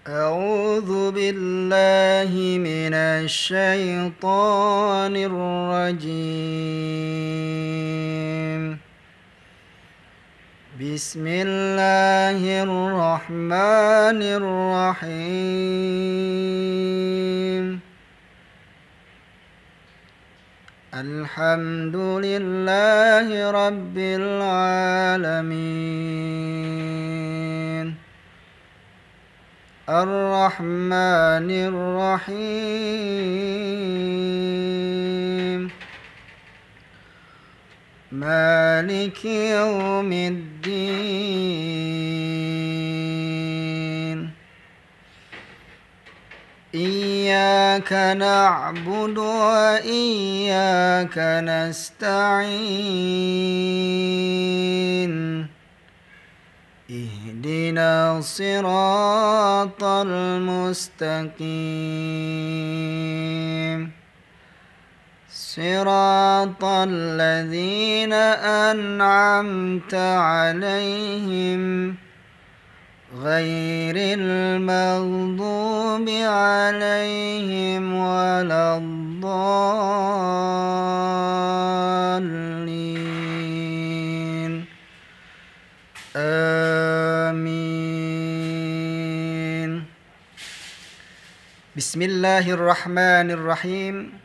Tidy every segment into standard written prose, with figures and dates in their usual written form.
أعوذ بالله من الشيطان الرجيم. بسم الله الرحمن الرحيم. الحمد لله رب العالمين. الرحمن الرحيم. مالك يوم الدين. إياك نعبد وإياك نستعين. اهدنا الصراط المستقيم. صراط الذين أنعمت عليهم غير المغضوب عليهم ولا الضالين. آمين. Bismillahirrahmanirrahim.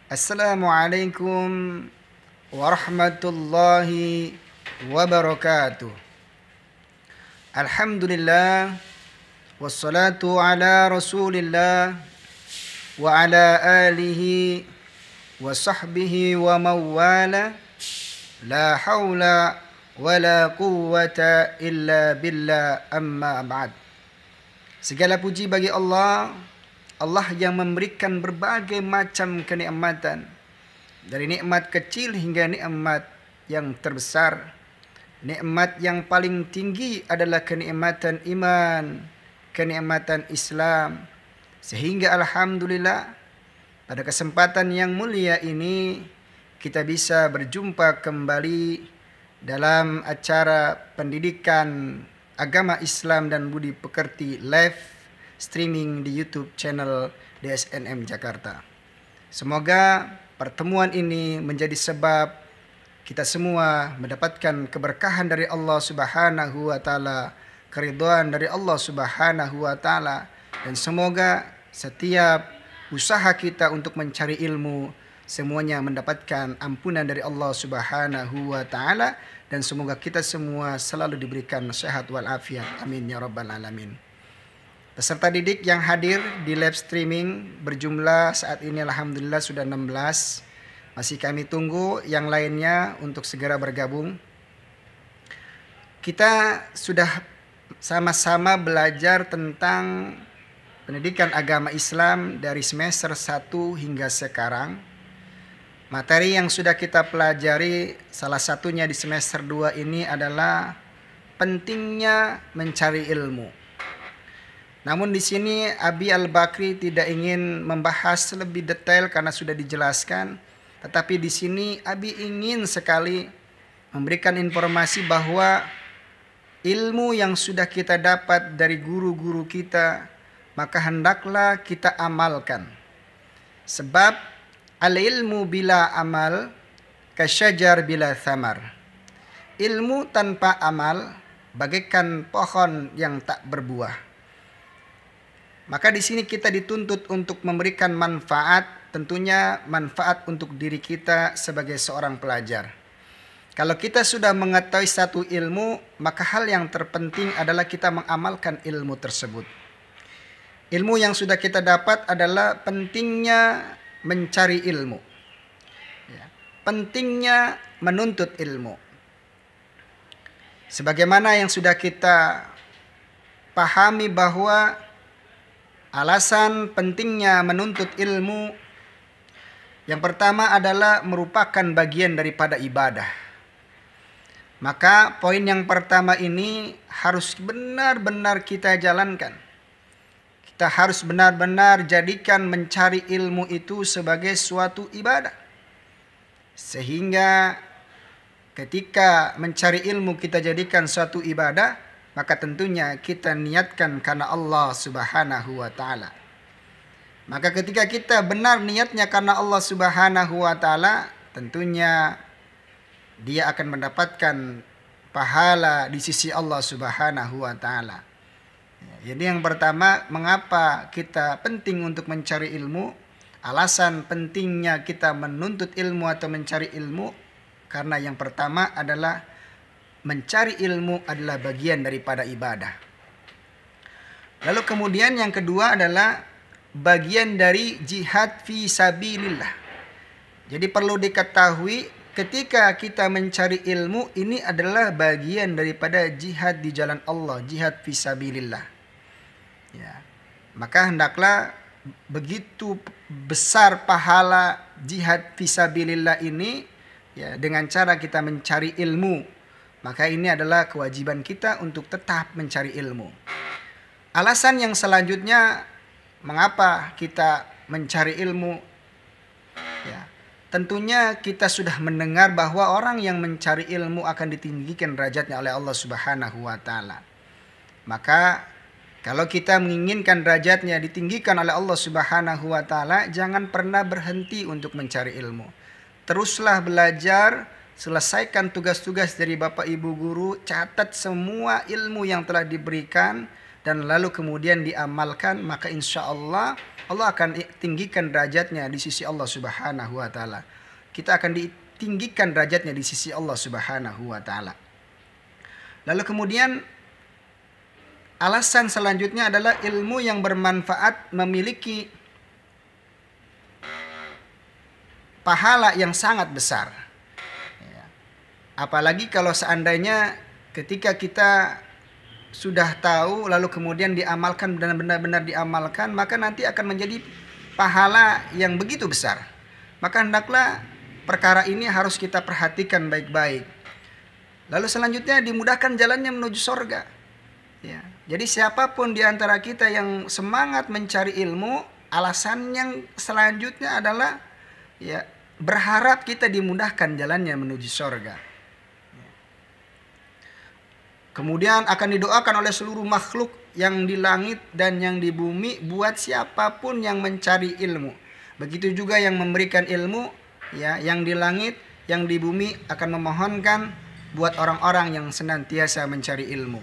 Assalamualaikum warahmatullahi wabarakatuh. Alhamdulillah, wassalatu ala rasulillah wa ala alihi wa sahbihi wa mawala. La hawla wa la quwwata illa billah, amma ba'd. Segala puji bagi Allah, Allah yang memberikan berbagai macam kenikmatan, dari nikmat kecil hingga nikmat yang terbesar. Nikmat yang paling tinggi adalah kenikmatan iman, kenikmatan Islam. Sehingga alhamdulillah pada kesempatan yang mulia ini kita bisa berjumpa kembali dalam acara pendidikan agama Islam dan budi pekerti live streaming di YouTube channel DSNM Jakarta. Semoga pertemuan ini menjadi sebab kita semua mendapatkan keberkahan dari Allah Subhanahu wa taala, keridhaan dari Allah Subhanahu wa taala, dan semoga setiap usaha kita untuk mencari ilmu semuanya mendapatkan ampunan dari Allah Subhanahu wa taala, dan semoga kita semua selalu diberikan sehat walafiat. Amin ya rabbal alamin. Peserta didik yang hadir di live streaming berjumlah saat ini alhamdulillah sudah 16. Masih kami tunggu yang lainnya untuk segera bergabung. Kita sudah sama-sama belajar tentang pendidikan agama Islam dari semester 1 hingga sekarang. Materi yang sudah kita pelajari salah satunya di semester 2 ini adalah pentingnya mencari ilmu. Namun di sini Abi Al-Bakri tidak ingin membahas lebih detail karena sudah dijelaskan, tetapi di sini Abi ingin sekali memberikan informasi bahwa ilmu yang sudah kita dapat dari guru-guru kita maka hendaklah kita amalkan. Sebab al-ilmu bila amal kasyajar bila thamar. Ilmu tanpa amal bagaikan pohon yang tak berbuah. Maka di sini kita dituntut untuk memberikan manfaat, tentunya manfaat untuk diri kita sebagai seorang pelajar. Kalau kita sudah mengetahui satu ilmu, maka hal yang terpenting adalah kita mengamalkan ilmu tersebut. Ilmu yang sudah kita dapat adalah pentingnya mencari ilmu. Ya. pentingnya menuntut ilmu. Sebagaimana yang sudah kita pahami bahwa alasan pentingnya menuntut ilmu yang pertama adalah merupakan bagian daripada ibadah. Maka poin yang pertama ini harus benar-benar kita jalankan. Kita harus benar-benar jadikan mencari ilmu itu sebagai suatu ibadah. Sehingga ketika mencari ilmu kita jadikan suatu ibadah, maka tentunya kita niatkan karena Allah Subhanahu wa taala. Maka ketika kita benar niatnya karena Allah Subhanahu wa taala, tentunya dia akan mendapatkan pahala di sisi Allah Subhanahu wa taala. Jadi yang pertama, mengapa kita penting untuk mencari ilmu? Alasan pentingnya kita menuntut ilmu atau mencari ilmu karena yang pertama adalah mencari ilmu adalah bagian daripada ibadah. Lalu kemudian yang kedua adalah bagian dari jihad fi sabilillah. Jadi perlu diketahui ketika kita mencari ilmu ini adalah bagian daripada jihad di jalan Allah, jihad fi sabilillah. Ya. Maka hendaklah begitu besar pahala jihad fi sabilillah ini ya, dengan cara kita mencari ilmu. Maka ini adalah kewajiban kita untuk tetap mencari ilmu. Alasan yang selanjutnya mengapa kita mencari ilmu? Ya, tentunya kita sudah mendengar bahwa orang yang mencari ilmu akan ditinggikan derajatnya oleh Allah Subhanahu wa taala. Maka kalau kita menginginkan derajatnya ditinggikan oleh Allah Subhanahu wa taala, jangan pernah berhenti untuk mencari ilmu. Teruslah belajar, selesaikan tugas-tugas dari Bapak Ibu guru, catat semua ilmu yang telah diberikan dan lalu kemudian diamalkan, maka insya Allah Allah akan tinggikan derajatnya di sisi Allah Subhanahu wa taala. Kita akan ditinggikan derajatnya di sisi Allah Subhanahu wa taala. Lalu kemudian alasan selanjutnya adalah ilmu yang bermanfaat memiliki pahala yang sangat besar. Apalagi kalau seandainya ketika kita sudah tahu lalu kemudian diamalkan dan benar-benar diamalkan, maka nanti akan menjadi pahala yang begitu besar. Maka hendaklah perkara ini harus kita perhatikan baik-baik. Lalu selanjutnya dimudahkan jalannya menuju sorga. Ya. Jadi siapapun di antara kita yang semangat mencari ilmu, alasan yang selanjutnya adalah ya, berharap kita dimudahkan jalannya menuju sorga. Kemudian akan didoakan oleh seluruh makhluk yang di langit dan yang di bumi buat siapapun yang mencari ilmu. Begitu juga yang memberikan ilmu, ya, yang di langit, yang di bumi akan memohonkan buat orang-orang yang senantiasa mencari ilmu.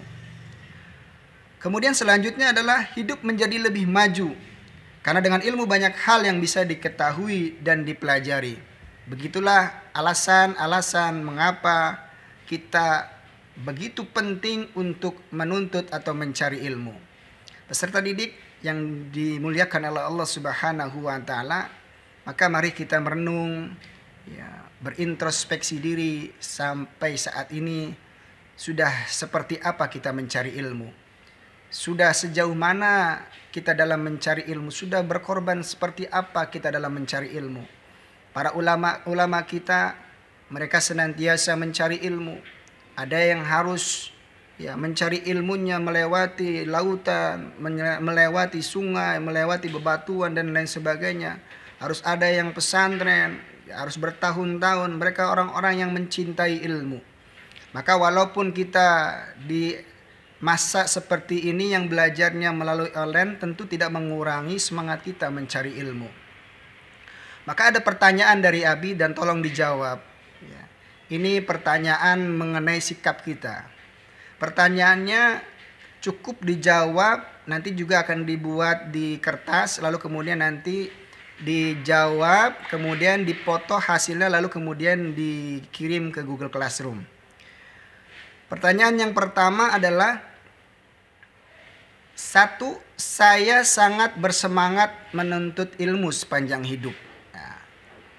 Kemudian selanjutnya adalah hidup menjadi lebih maju. Karena dengan ilmu banyak hal yang bisa diketahui dan dipelajari. Begitulah alasan-alasan mengapa kita begitu penting untuk menuntut atau mencari ilmu. Peserta didik yang dimuliakan oleh Allah Subhanahu wa taala, maka mari kita merenung, ya, berintrospeksi diri sampai saat ini sudah seperti apa kita mencari ilmu. Sudah sejauh mana kita dalam mencari ilmu, sudah berkorban seperti apa kita dalam mencari ilmu. Para ulama kita, mereka senantiasa mencari ilmu. Ada yang harus ya mencari ilmunya melewati lautan, melewati sungai, melewati bebatuan dan lain sebagainya. Harus ada yang pesantren, harus bertahun-tahun. Mereka orang-orang yang mencintai ilmu. Maka walaupun kita di masa seperti ini yang belajarnya melalui online, tentu tidak mengurangi semangat kita mencari ilmu. Maka ada pertanyaan dari Abi dan tolong dijawab. Ya. Ini pertanyaan mengenai sikap kita. Pertanyaannya cukup dijawab, nanti juga akan dibuat di kertas, lalu kemudian nanti dijawab, kemudian dipoto hasilnya, lalu kemudian dikirim ke Google Classroom. Pertanyaan yang pertama adalah, 1. Saya sangat bersemangat menuntut ilmu sepanjang hidup. Nah,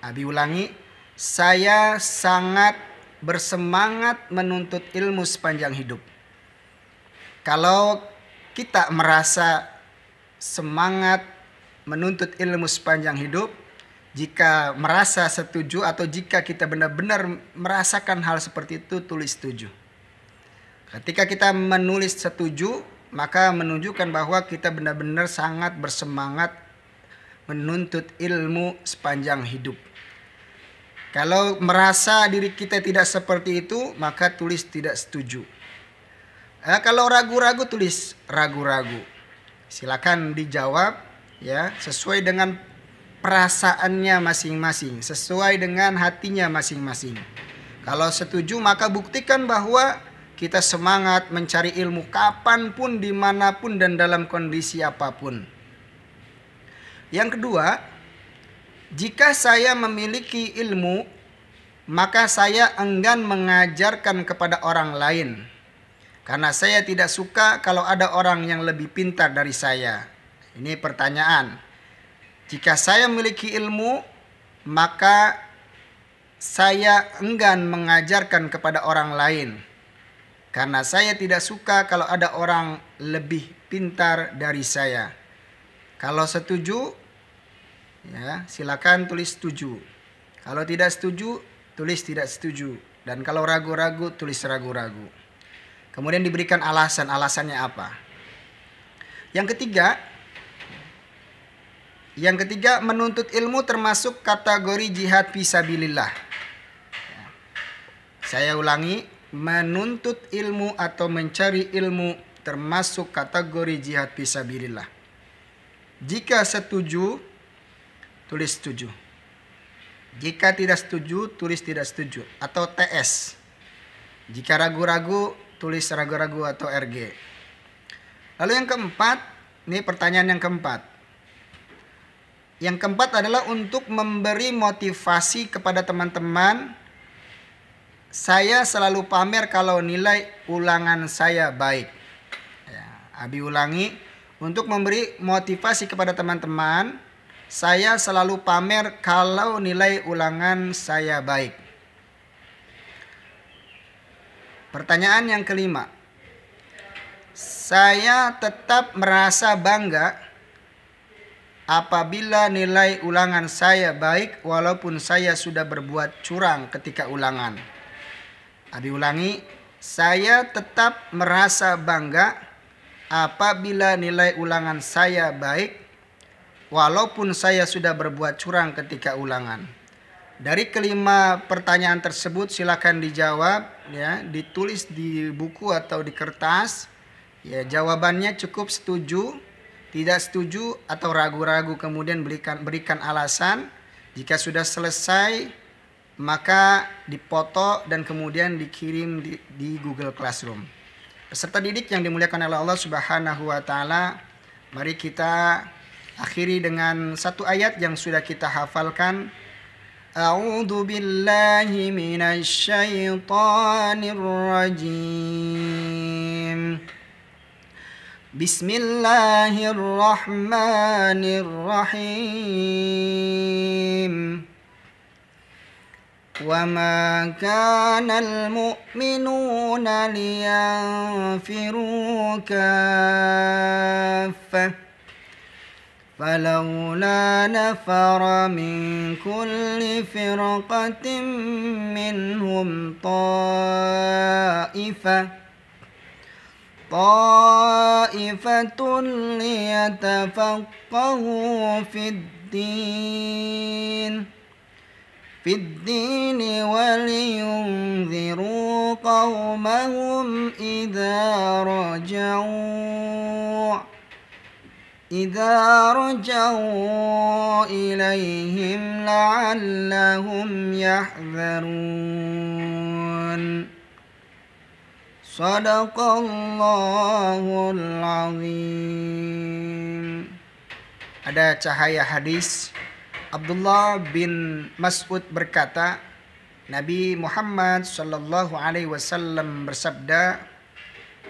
Abi ulangi. saya sangat bersemangat menuntut ilmu sepanjang hidup. Kalau kita merasa semangat menuntut ilmu sepanjang hidup, jika merasa setuju atau jika kita benar-benar merasakan hal seperti itu, tulis setuju. Ketika kita menulis setuju, maka menunjukkan bahwa kita benar-benar sangat bersemangat menuntut ilmu sepanjang hidup. Kalau merasa diri kita tidak seperti itu, maka tulis tidak setuju. Kalau ragu-ragu, tulis ragu-ragu. Silakan dijawab ya, sesuai dengan perasaannya masing-masing, sesuai dengan hatinya masing-masing. Kalau setuju, maka buktikan bahwa kita semangat mencari ilmu kapanpun, dimanapun, dan dalam kondisi apapun. Yang kedua, jika saya memiliki ilmu, maka saya enggan mengajarkan kepada orang lain. Karena saya tidak suka kalau ada orang yang lebih pintar dari saya. Ini pertanyaan. Jika saya memiliki ilmu, maka saya enggan mengajarkan kepada orang lain. Karena saya tidak suka kalau ada orang lebih pintar dari saya. Kalau setuju, ya, silakan tulis setuju. Kalau tidak setuju, tulis tidak setuju. Dan kalau ragu-ragu, tulis ragu-ragu. Kemudian diberikan alasannya apa. Yang ketiga, menuntut ilmu termasuk kategori jihad fisabilillah. Saya ulangi, menuntut ilmu atau mencari ilmu termasuk kategori jihad fisabilillah. Jika setuju, tulis setuju. Jika tidak setuju, tulis tidak setuju atau TS. Jika ragu-ragu, tulis ragu-ragu atau RG. Lalu yang keempat, ini pertanyaan yang keempat. Yang keempat adalah untuk memberi motivasi kepada teman-teman. Saya selalu pamer kalau nilai ulangan saya baik. Ya, Abi ulangi, untuk memberi motivasi kepada teman-teman. Saya selalu pamer kalau nilai ulangan saya baik. Pertanyaan yang kelima. Saya tetap merasa bangga apabila nilai ulangan saya baik walaupun saya sudah berbuat curang ketika ulangan. Abi ulangi. Saya tetap merasa bangga apabila nilai ulangan saya baik walaupun saya sudah berbuat curang ketika ulangan. Dari kelima pertanyaan tersebut silakan dijawab ya, ditulis di buku atau di kertas. Ya, jawabannya cukup setuju, tidak setuju atau ragu-ragu, kemudian berikan alasan. Jika sudah selesai maka dipoto dan kemudian dikirim di Google Classroom. Peserta didik yang dimuliakan oleh Allah Subhanahu wa taala, mari kita akhiri dengan satu ayat yang sudah kita hafalkan. A'udzu billahi minasy syaithanir rajim. Bismillahirrahmanirrahim. Wa ma kana al-mu'minuna liyanfiru kaffah فلولا نفر من كل فرقة منهم طائفة ليتفقهوا في الدين ولينذروا قومهم إذا رجعوا إليهم لعلهم يحذرون. Sadaqallahul azim. Ada cahaya hadis. Abdullah bin Mas'ud berkata, Nabi Muhammad sallallahu alaihi wasallam bersabda,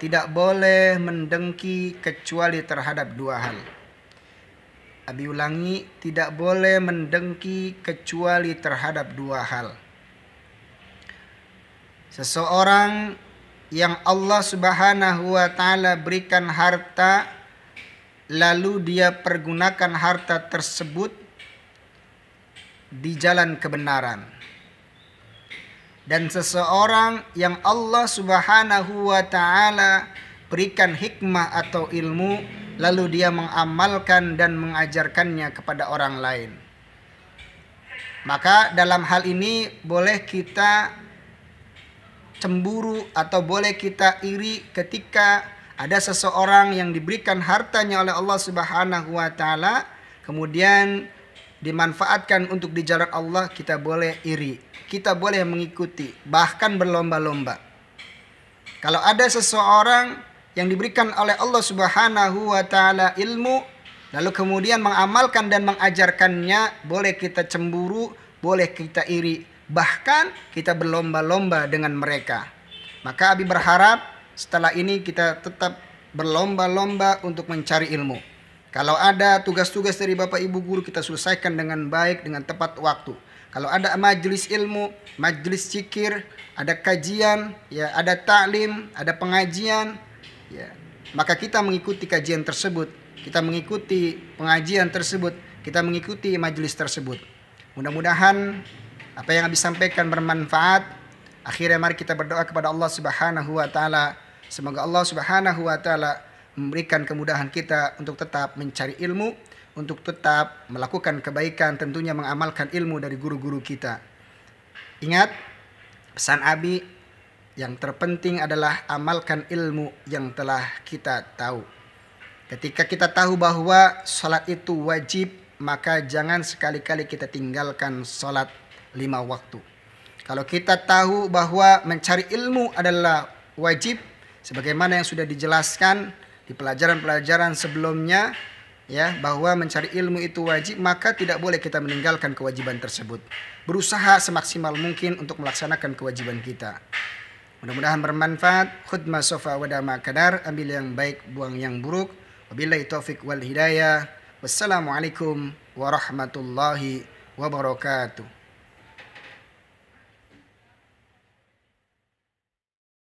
tidak boleh mendengki kecuali terhadap dua hal. Abi ulangi, tidak boleh mendengki kecuali terhadap dua hal. Seseorang yang Allah Subhanahu wa taala berikan harta, lalu dia pergunakan harta tersebut di jalan kebenaran. Dan seseorang yang Allah Subhanahu wa taala berikan hikmah atau ilmu, lalu dia mengamalkan dan mengajarkannya kepada orang lain. Maka dalam hal ini boleh kita cemburu atau boleh kita iri ketika ada seseorang yang diberikan hartanya oleh Allah Subhanahu wa taala kemudian dimanfaatkan untuk di jalan Allah. Kita boleh iri, kita boleh mengikuti, bahkan berlomba-lomba. Kalau ada seseorang yang diberikan oleh Allah Subhanahu wa taala ilmu lalu kemudian mengamalkan dan mengajarkannya, boleh kita cemburu, boleh kita iri, bahkan kita berlomba-lomba dengan mereka. Maka Abi berharap setelah ini kita tetap berlomba-lomba untuk mencari ilmu. Kalau ada tugas-tugas dari Bapak Ibu guru, kita selesaikan dengan baik, dengan tepat waktu. Kalau ada majelis ilmu, majelis zikir, ada kajian, ya, ada taklim, ada pengajian, ya, maka kita mengikuti kajian tersebut, kita mengikuti pengajian tersebut, kita mengikuti majelis tersebut. Mudah-mudahan apa yang Abi sampaikan bermanfaat. Akhirnya mari kita berdoa kepada Allah Subhanahu wa taala. Semoga Allah Subhanahu wa taala memberikan kemudahan kita untuk tetap mencari ilmu, untuk tetap melakukan kebaikan, tentunya mengamalkan ilmu dari guru-guru kita. Ingat, pesan Abi yang terpenting adalah amalkan ilmu yang telah kita tahu. Ketika kita tahu bahwa salat itu wajib, maka jangan sekali-kali kita tinggalkan salat 5 waktu. Kalau kita tahu bahwa mencari ilmu adalah wajib, sebagaimana yang sudah dijelaskan di pelajaran-pelajaran sebelumnya, ya, bahwa mencari ilmu itu wajib, maka tidak boleh kita meninggalkan kewajiban tersebut. Berusaha semaksimal mungkin untuk melaksanakan kewajiban kita. Mudah-mudahan bermanfaat. Khudh ma sofa wa dama kadar, ambil yang baik, buang yang buruk. Wabillahi taufik wal hidayah. Wassalamualaikum warahmatullahi wabarakatuh.